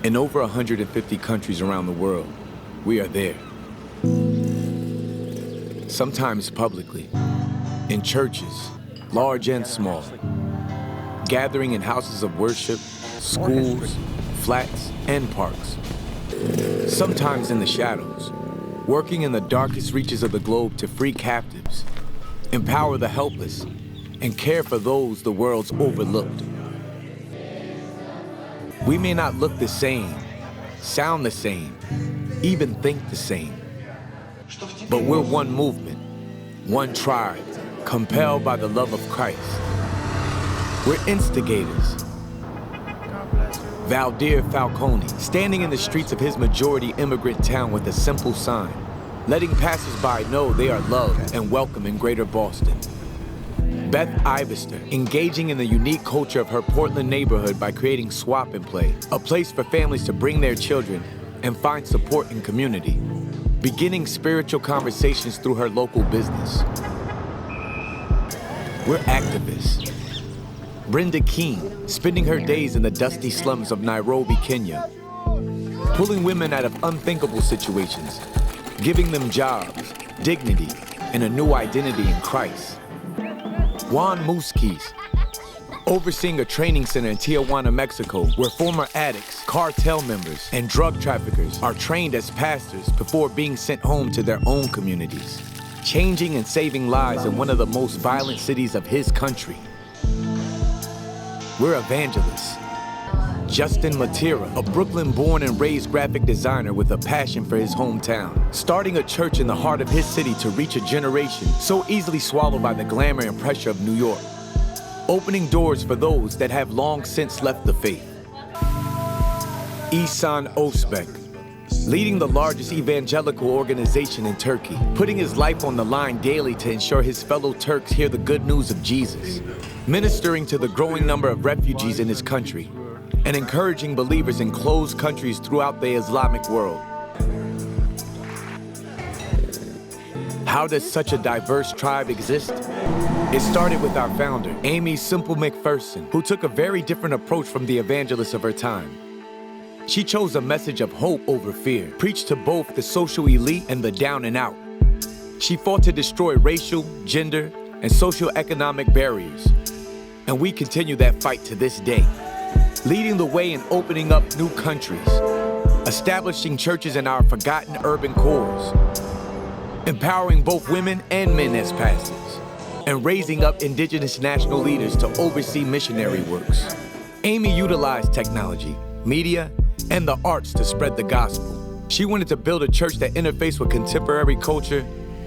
In over 150 countries around the world, we are there. Sometimes publicly, in churches, large and small, gathering in houses of worship, schools, flats, and parks. Sometimes in the shadows, working in the darkest reaches of the globe to free captives, empower the helpless, and care for those the world's overlooked. We may not look the same, sound the same, even think the same, but we're one movement, one tribe, compelled by the love of Christ. We're instigators. Valdir Falcone, standing in the streets of his majority immigrant town with a simple sign, letting passersby know they are loved and welcome in Greater Boston. Beth Ivester, engaging in the unique culture of her Portland neighborhood by creating Swap and Play, a place for families to bring their children and find support in community, beginning spiritual conversations through her local business. We're activists. Brenda Keene, spending her days in the dusty slums of Nairobi, Kenya, pulling women out of unthinkable situations, giving them jobs, dignity, and a new identity in Christ. Juan Musquiz, overseeing a training center in Tijuana, Mexico, where former addicts, cartel members, and drug traffickers are trained as pastors before being sent home to their own communities, changing and saving lives in one of the most violent cities of his country. We're evangelists. Justin Matera, a Brooklyn-born and raised graphic designer with a passion for his hometown, starting a church in the heart of his city to reach a generation so easily swallowed by the glamour and pressure of New York, opening doors for those that have long since left the faith. Ihsan Özbek, leading the largest evangelical organization in Turkey, putting his life on the line daily to ensure his fellow Turks hear the good news of Jesus, ministering to the growing number of refugees in his country, and encouraging believers in closed countries throughout the Islamic world. How does such a diverse tribe exist? It started with our founder, Amy Simple McPherson, who took a very different approach from the evangelists of her time. She chose a message of hope over fear, preached to both the social elite and the down and out. She fought to destroy racial, gender, and socioeconomic barriers. And we continue that fight to this day, leading the way in opening up new countries, establishing churches in our forgotten urban cores, empowering both women and men as pastors, and raising up indigenous national leaders to oversee missionary works. Amy utilized technology, media, and the arts to spread the gospel. She wanted to build a church that interfaced with contemporary culture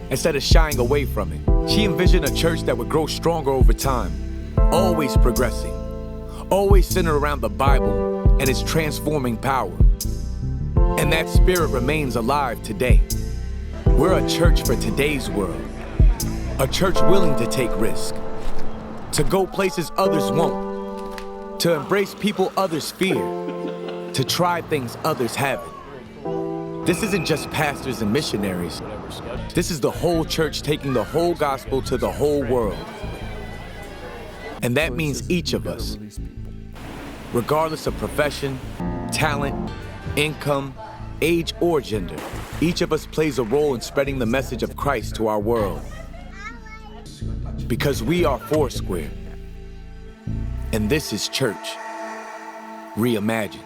instead of shying away from it. She envisioned a church that would grow stronger over time, always progressing, always centered around the Bible and its transforming power. And that spirit remains alive today. We're a church for today's world, a church willing to take risks, to go places others won't, to embrace people others fear, to try things others haven't. This isn't just pastors and missionaries. This is the whole church taking the whole gospel to the whole world. And that means each of us, regardless of profession, talent, income, age, or gender, each of us plays a role in spreading the message of Christ to our world. Because we are Foursquare, and this is church, reimagined.